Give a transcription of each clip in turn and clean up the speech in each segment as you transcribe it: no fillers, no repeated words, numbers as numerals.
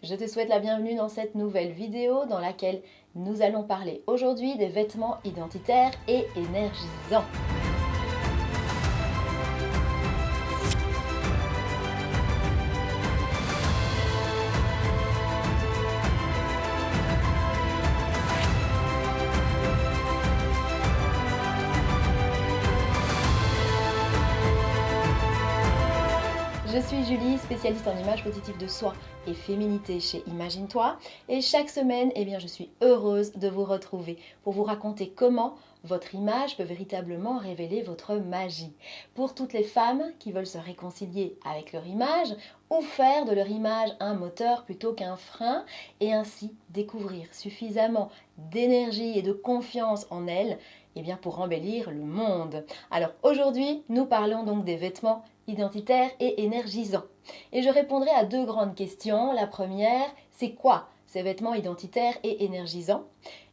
Je te souhaite la bienvenue dans cette nouvelle vidéo dans laquelle nous allons parler aujourd'hui des vêtements identitaires et énergisants. Je suis Julie, spécialiste en images positives de soi et féminité chez Imagine-toi. Et chaque semaine, je suis heureuse de vous retrouver pour vous raconter comment votre image peut véritablement révéler votre magie. Pour toutes les femmes qui veulent se réconcilier avec leur image ou faire de leur image un moteur plutôt qu'un frein et ainsi découvrir suffisamment d'énergie et de confiance en elles pour embellir le monde. Alors aujourd'hui, nous parlons donc des vêtements identitaires et énergisants. Et je répondrai à deux grandes questions. La première, c'est quoi ces vêtements identitaires et énergisants?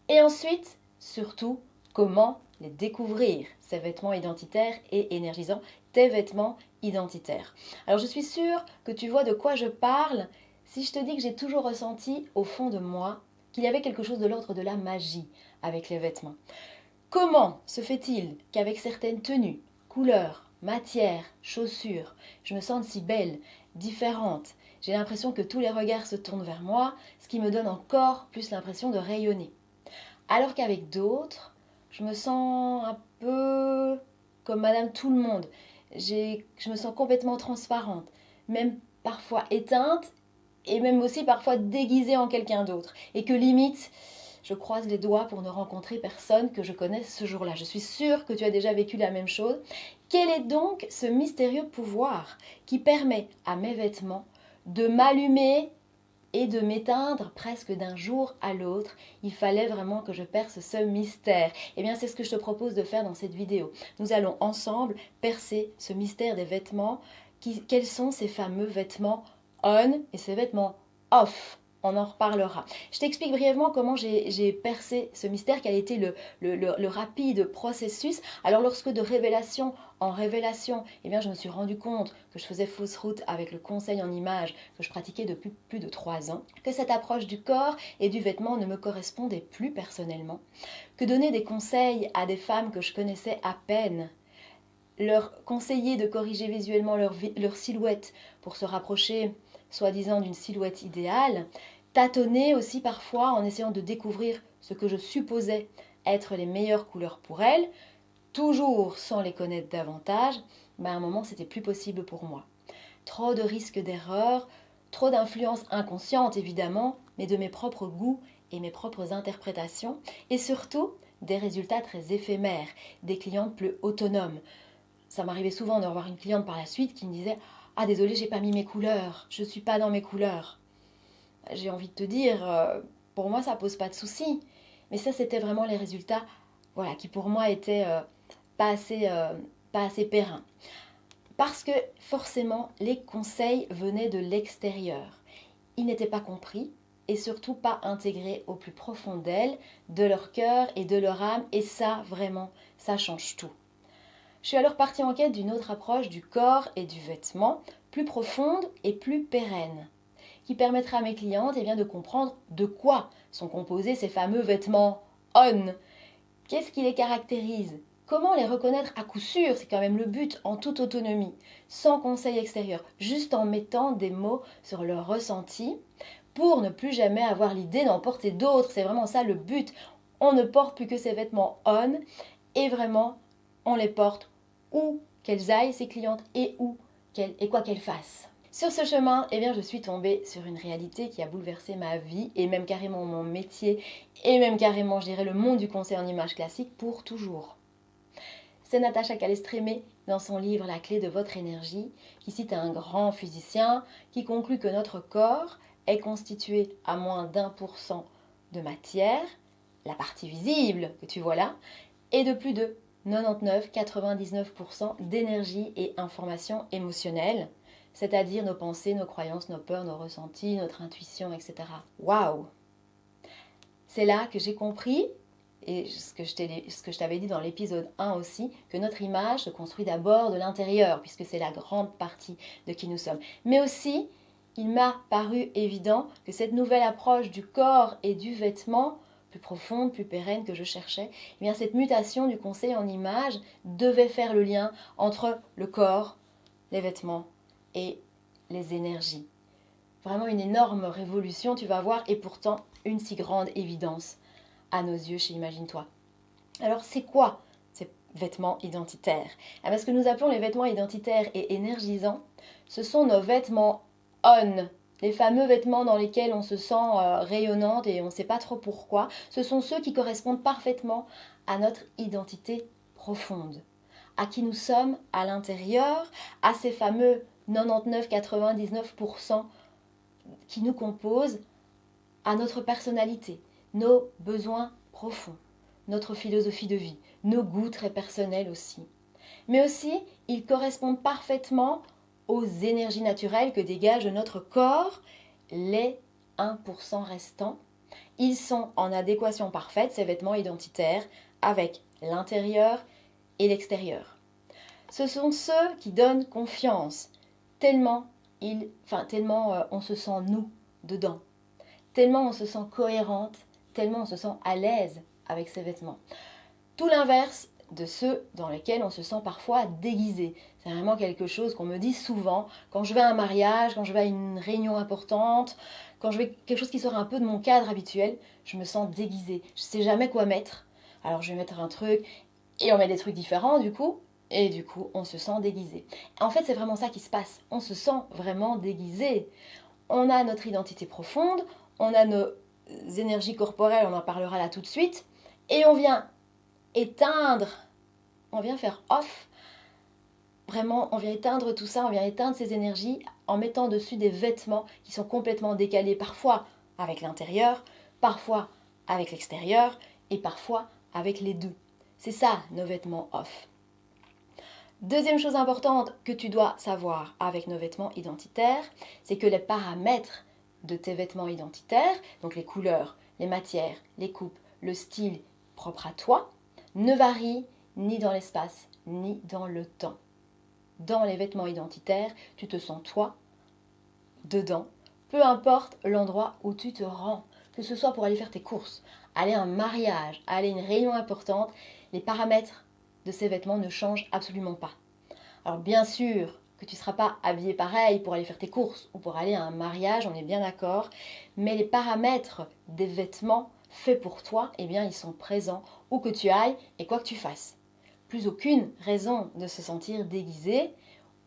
Et ensuite, surtout, comment les découvrir, ces vêtements identitaires et énergisants, tes vêtements identitaires. Alors je suis sûre que tu vois de quoi je parle si je te dis que j'ai toujours ressenti au fond de moi qu'il y avait quelque chose de l'ordre de la magie avec les vêtements. Comment se fait-il qu'avec certaines tenues, couleurs, matières, chaussures, je me sente si belle, différente? J'ai l'impression que tous les regards se tournent vers moi, ce qui me donne encore plus l'impression de rayonner. Alors qu'avec d'autres, je me sens un peu comme Madame Tout-le-Monde. Je me sens complètement transparente, même parfois éteinte et même aussi parfois déguisée en quelqu'un d'autre. Et que limite, je croise les doigts pour ne rencontrer personne que je connaisse ce jour-là. Je suis sûre que tu as déjà vécu la même chose. Quel est donc ce mystérieux pouvoir qui permet à mes vêtements de m'allumer et de m'éteindre presque d'un jour à l'autre? Il fallait vraiment que je perce ce mystère. C'est ce que je te propose de faire dans cette vidéo. Nous allons ensemble percer ce mystère des vêtements. Quels sont ces fameux vêtements on et ces vêtements off? On en reparlera. Je t'explique brièvement comment j'ai percé ce mystère, quel a été le rapide processus. Alors lorsque de révélation en révélation, je me suis rendu compte que je faisais fausse route avec le conseil en images que je pratiquais depuis plus de 3 ans, que cette approche du corps et du vêtement ne me correspondait plus personnellement, que donner des conseils à des femmes que je connaissais à peine, leur conseiller de corriger visuellement leur silhouette pour se rapprocher soi-disant d'une silhouette idéale, tâtonner aussi parfois en essayant de découvrir ce que je supposais être les meilleures couleurs pour elles, toujours sans les connaître davantage, à un moment c'était plus possible pour moi. Trop de risques d'erreur, trop d'influence inconsciente évidemment, mais de mes propres goûts et mes propres interprétations, et surtout des résultats très éphémères, des clientes plus autonomes. Ça m'arrivait souvent de revoir une cliente par la suite qui me disait « Ah désolé, j'ai pas mis mes couleurs, je suis pas dans mes couleurs ». J'ai envie de te dire, pour moi ça pose pas de souci. Mais ça c'était vraiment les résultats qui pour moi étaient pas assez pérennes. Parce que forcément les conseils venaient de l'extérieur. Ils n'étaient pas compris et surtout pas intégrés au plus profond d'elles, de leur cœur et de leur âme. Et ça vraiment, ça change tout. Je suis alors partie en quête d'une autre approche du corps et du vêtement, plus profonde et plus pérenne, qui permettra à mes clientes de comprendre de quoi sont composés ces fameux vêtements on. Qu'est-ce qui les caractérise? Comment les reconnaître à coup sûr? C'est quand même le but, en toute autonomie, sans conseil extérieur, juste en mettant des mots sur leur ressenti pour ne plus jamais avoir l'idée d'en porter d'autres. C'est vraiment ça le but. On ne porte plus que ces vêtements on et vraiment on les porte où qu'elles aillent, ces clientes, et quoi qu'elles fassent. Sur ce chemin, je suis tombée sur une réalité qui a bouleversé ma vie et même carrément mon métier et même carrément, je dirais, le monde du conseil en images classiques pour toujours. C'est Natacha Calestrémé dans son livre La clé de votre énergie qui cite un grand physicien qui conclut que notre corps est constitué à moins d'1% de matière, la partie visible que tu vois là, et de plus de 99-99% d'énergie et information émotionnelle, c'est-à-dire nos pensées, nos croyances, nos peurs, nos ressentis, notre intuition, etc. Waouh! C'est là que j'ai compris, et ce que je t'avais dit dans l'épisode 1 aussi, que notre image se construit d'abord de l'intérieur, puisque c'est la grande partie de qui nous sommes. Mais aussi, il m'a paru évident que cette nouvelle approche du corps et du vêtement, plus profonde, plus pérenne que je cherchais, eh bien cette mutation du conseil en image devait faire le lien entre le corps, les vêtements et les énergies. Vraiment une énorme révolution, tu vas voir, et pourtant une si grande évidence à nos yeux chez Imagine-toi. Alors c'est quoi ces vêtements identitaires? Ce que nous appelons les vêtements identitaires et énergisants, ce sont nos vêtements on, les fameux vêtements dans lesquels on se sent rayonnante et on ne sait pas trop pourquoi. Ce sont ceux qui correspondent parfaitement à notre identité profonde, à qui nous sommes à l'intérieur, à ces fameux 99-99% qui nous composent, à notre personnalité, nos besoins profonds, notre philosophie de vie, nos goûts très personnels aussi. Mais aussi, ils correspondent parfaitement aux énergies naturelles que dégage notre corps, les 1% restants. Ils sont en adéquation parfaite, ces vêtements identitaires, avec l'intérieur et l'extérieur. Ce sont ceux qui donnent confiance, tellement on se sent nous dedans, tellement on se sent cohérente, tellement on se sent à l'aise avec ces vêtements. Tout l'inverse de ceux dans lesquels on se sent parfois déguisé. C'est vraiment quelque chose qu'on me dit souvent quand je vais à un mariage, quand je vais à une réunion importante, quand je vais quelque chose qui sort un peu de mon cadre habituel, je me sens déguisée. Je ne sais jamais quoi mettre. Alors je vais mettre un truc et on met des trucs différents du coup. Et du coup, on se sent déguisé. En fait, c'est vraiment ça qui se passe. On se sent vraiment déguisé. On a notre identité profonde, on a nos énergies corporelles, on en parlera là tout de suite, et on vient éteindre, on vient faire off, vraiment, on vient éteindre tout ça, on vient éteindre ces énergies en mettant dessus des vêtements qui sont complètement décalés, parfois avec l'intérieur, parfois avec l'extérieur, et parfois avec les deux. C'est ça, nos vêtements off. Deuxième chose importante que tu dois savoir avec nos vêtements identitaires, c'est que les paramètres de tes vêtements identitaires, donc les couleurs, les matières, les coupes, le style propre à toi, ne varient ni dans l'espace, ni dans le temps. Dans les vêtements identitaires, tu te sens toi, dedans, peu importe l'endroit où tu te rends, que ce soit pour aller faire tes courses, aller à un mariage, aller à une réunion importante, les paramètres de ces vêtements ne changent absolument pas. Alors bien sûr que tu ne seras pas habillé pareil pour aller faire tes courses ou pour aller à un mariage, on est bien d'accord, mais les paramètres des vêtements faits pour toi, eh bien ils sont présents où que tu ailles et quoi que tu fasses. Plus aucune raison de se sentir déguisé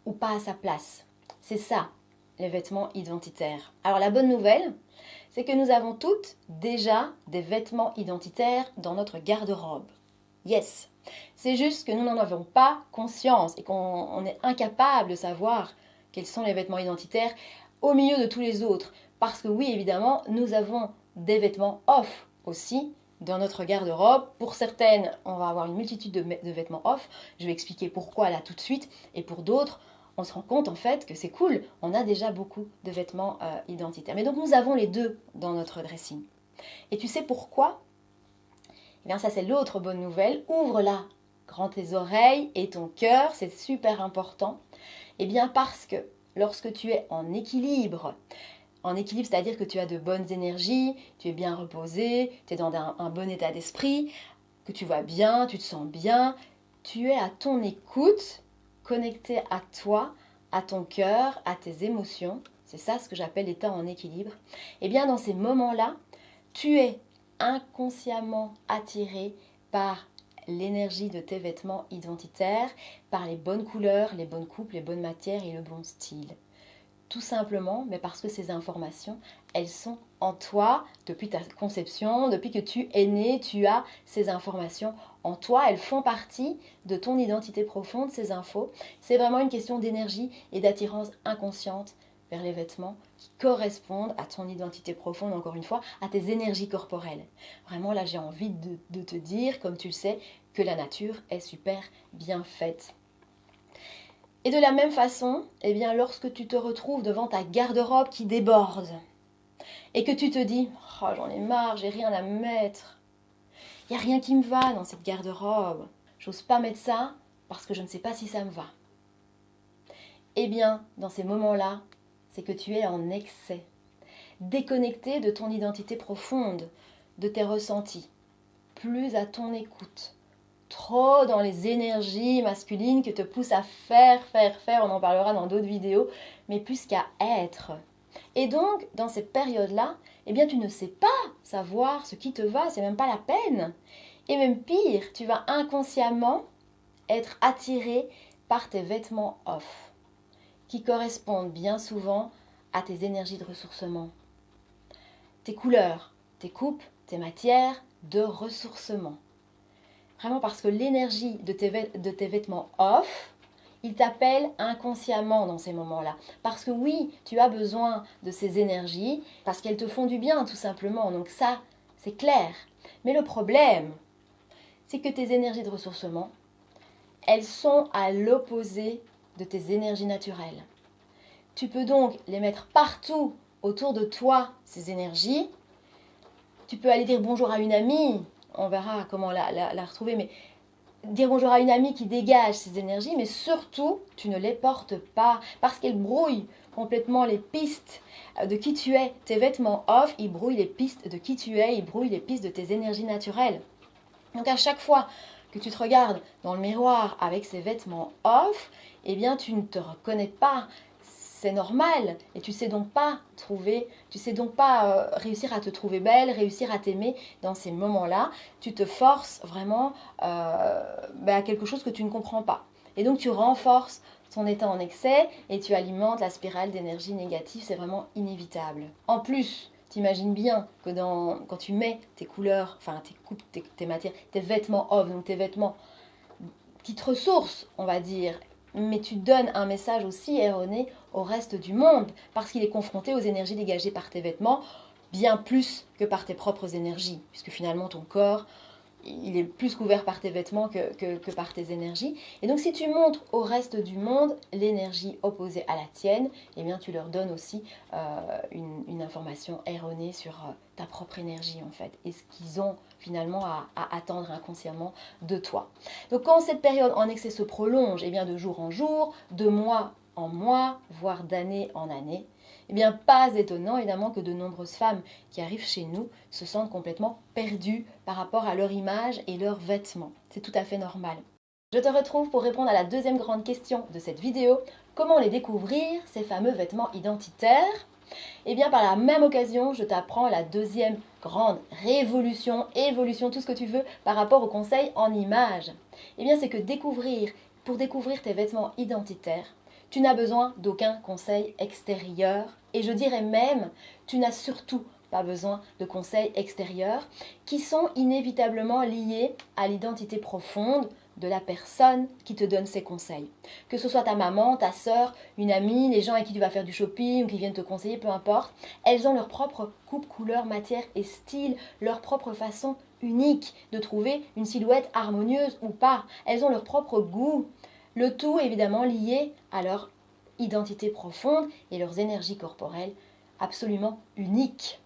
ou pas à sa place. C'est ça, les vêtements identitaires. Alors la bonne nouvelle, c'est que nous avons toutes déjà des vêtements identitaires dans notre garde-robe. Yes, c'est juste que nous n'en avons pas conscience et qu'on est incapable de savoir quels sont les vêtements identitaires au milieu de tous les autres. Parce que oui, évidemment, nous avons des vêtements off aussi dans notre garde-robe. Pour certaines, on va avoir une multitude de vêtements off. Je vais expliquer pourquoi là tout de suite. Et pour d'autres, on se rend compte en fait que c'est cool. On a déjà beaucoup de vêtements identitaires. Mais donc nous avons les deux dans notre dressing. Et tu sais pourquoi ? Eh bien ça c'est l'autre bonne nouvelle, ouvre-la, grand tes oreilles et ton cœur, c'est super important. Eh bien parce que lorsque tu es en équilibre c'est-à-dire que tu as de bonnes énergies, tu es bien reposé, tu es dans un bon état d'esprit, que tu vas bien, tu te sens bien, tu es à ton écoute, connecté à toi, à ton cœur, à tes émotions, c'est ça ce que j'appelle l'état en équilibre. Eh bien dans ces moments-là, tu es inconsciemment attiré par l'énergie de tes vêtements identitaires, par les bonnes couleurs, les bonnes coupes, les bonnes matières et le bon style. Tout simplement, mais parce que ces informations, elles sont en toi depuis ta conception, depuis que tu es né, tu as ces informations en toi, elles font partie de ton identité profonde, ces infos. C'est vraiment une question d'énergie et d'attirance inconsciente vers les vêtements qui correspondent à ton identité profonde, encore une fois, à tes énergies corporelles. Vraiment, là, j'ai envie de te dire, comme tu le sais, que la nature est super bien faite. Et de la même façon, eh bien, lorsque tu te retrouves devant ta garde-robe qui déborde et que tu te dis « Oh, j'en ai marre, j'ai rien à mettre. Il n'y a rien qui me va dans cette garde-robe. J'ose pas mettre ça parce que je ne sais pas si ça me va. » Eh bien, dans ces moments-là, c'est que tu es en excès, déconnecté de ton identité profonde, de tes ressentis, plus à ton écoute, trop dans les énergies masculines que te poussent à faire, on en parlera dans d'autres vidéos, mais plus qu'à être. Et donc, dans cette période-là, eh bien, tu ne sais pas savoir ce qui te va, c'est même pas la peine. Et même pire, tu vas inconsciemment être attiré par tes vêtements off, qui correspondent bien souvent à tes énergies de ressourcement. Tes couleurs, tes coupes, tes matières de ressourcement. Vraiment parce que l'énergie de tes vêtements off, il t'appelle inconsciemment dans ces moments-là. Parce que oui, tu as besoin de ces énergies, parce qu'elles te font du bien tout simplement. Donc ça, c'est clair. Mais le problème, c'est que tes énergies de ressourcement, elles sont à l'opposé de tes énergies naturelles. Tu peux donc les mettre partout autour de toi, ces énergies. Tu peux aller dire bonjour à une amie, on verra comment la retrouver, mais dire bonjour à une amie qui dégage ces énergies, mais surtout, tu ne les portes pas, parce qu'elles brouillent complètement les pistes de qui tu es. Tes vêtements off, ils brouillent les pistes de qui tu es, ils brouillent les pistes de tes énergies naturelles. Donc à chaque fois que tu te regardes dans le miroir avec ces vêtements off, eh bien tu ne te reconnais pas. C'est normal et tu sais donc pas réussir à te trouver belle, réussir à t'aimer dans ces moments-là. Tu te forces vraiment à quelque chose que tu ne comprends pas. Et donc tu renforces ton état en excès et tu alimentes la spirale d'énergie négative, c'est vraiment inévitable. En plus, t'imagines bien que quand tu mets tes couleurs, enfin tes coupes, tes matières, tes vêtements off, donc tes vêtements qui te ressourcent, on va dire, mais tu donnes un message aussi erroné au reste du monde parce qu'il est confronté aux énergies dégagées par tes vêtements bien plus que par tes propres énergies, puisque finalement ton corps, il est plus couvert par tes vêtements que par tes énergies. Et donc si tu montres au reste du monde l'énergie opposée à la tienne, eh bien tu leur donnes aussi une information erronée sur ta propre énergie en fait, et ce qu'ils ont finalement à attendre inconsciemment de toi. Donc quand cette période en excès se prolonge, eh bien de jour en jour, de mois en mois, voire d'année en année, eh bien, pas étonnant évidemment que de nombreuses femmes qui arrivent chez nous se sentent complètement perdues par rapport à leur image et leurs vêtements. C'est tout à fait normal. Je te retrouve pour répondre à la deuxième grande question de cette vidéo. Comment les découvrir, ces fameux vêtements identitaires? Eh bien, par la même occasion, je t'apprends la deuxième grande révolution, évolution, tout ce que tu veux, par rapport au conseil en images. Eh bien, c'est que pour découvrir tes vêtements identitaires, tu n'as besoin d'aucun conseil extérieur et je dirais même, tu n'as surtout pas besoin de conseils extérieurs qui sont inévitablement liés à l'identité profonde de la personne qui te donne ces conseils. Que ce soit ta maman, ta sœur, une amie, les gens avec qui tu vas faire du shopping ou qui viennent te conseiller, peu importe, elles ont leur propre coupe, couleur, matière et style, leur propre façon unique de trouver une silhouette harmonieuse ou pas. Elles ont leur propre goût. Le tout évidemment lié à leur identité profonde et leurs énergies corporelles absolument uniques.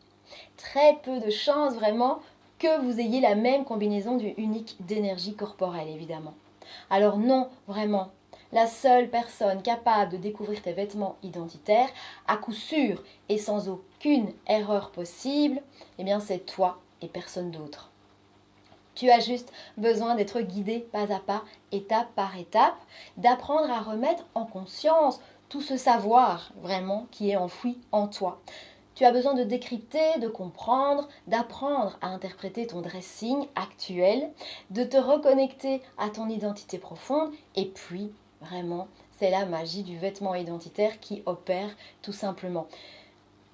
Très peu de chances vraiment que vous ayez la même combinaison unique d'énergie corporelle évidemment. Alors non, vraiment, la seule personne capable de découvrir tes vêtements identitaires, à coup sûr et sans aucune erreur possible, eh bien c'est toi et personne d'autre. Tu as juste besoin d'être guidé pas à pas, étape par étape, d'apprendre à remettre en conscience tout ce savoir vraiment qui est enfoui en toi. Tu as besoin de décrypter, de comprendre, d'apprendre à interpréter ton dressing actuel, de te reconnecter à ton identité profonde et puis, vraiment, c'est la magie du vêtement identitaire qui opère tout simplement.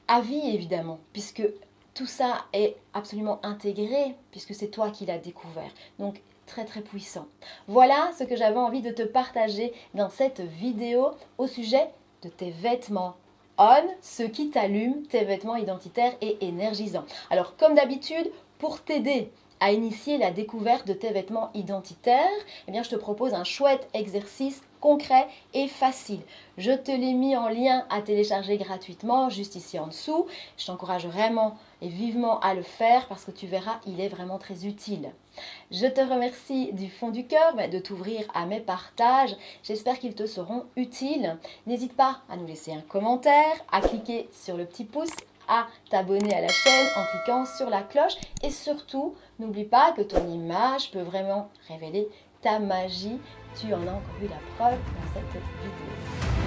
À vie évidemment, puisque tout ça est absolument intégré puisque c'est toi qui l'as découvert. Donc très très puissant. Voilà ce que j'avais envie de te partager dans cette vidéo au sujet de tes vêtements on, ceux qui t'allument, tes vêtements identitaires et énergisants. Alors comme d'habitude, pour t'aider à initier la découverte de tes vêtements identitaires, eh bien, je te propose un chouette exercice concret et facile. Je te l'ai mis en lien à télécharger gratuitement juste ici en dessous. Je t'encourage vraiment et vivement à le faire parce que tu verras, il est vraiment très utile. Je te remercie du fond du cœur de t'ouvrir à mes partages. J'espère qu'ils te seront utiles. N'hésite pas à nous laisser un commentaire, à cliquer sur le petit pouce, à t'abonner à la chaîne en cliquant sur la cloche et surtout, n'oublie pas que ton image peut vraiment révéler ta magie. Tu en as encore eu la preuve dans cette vidéo.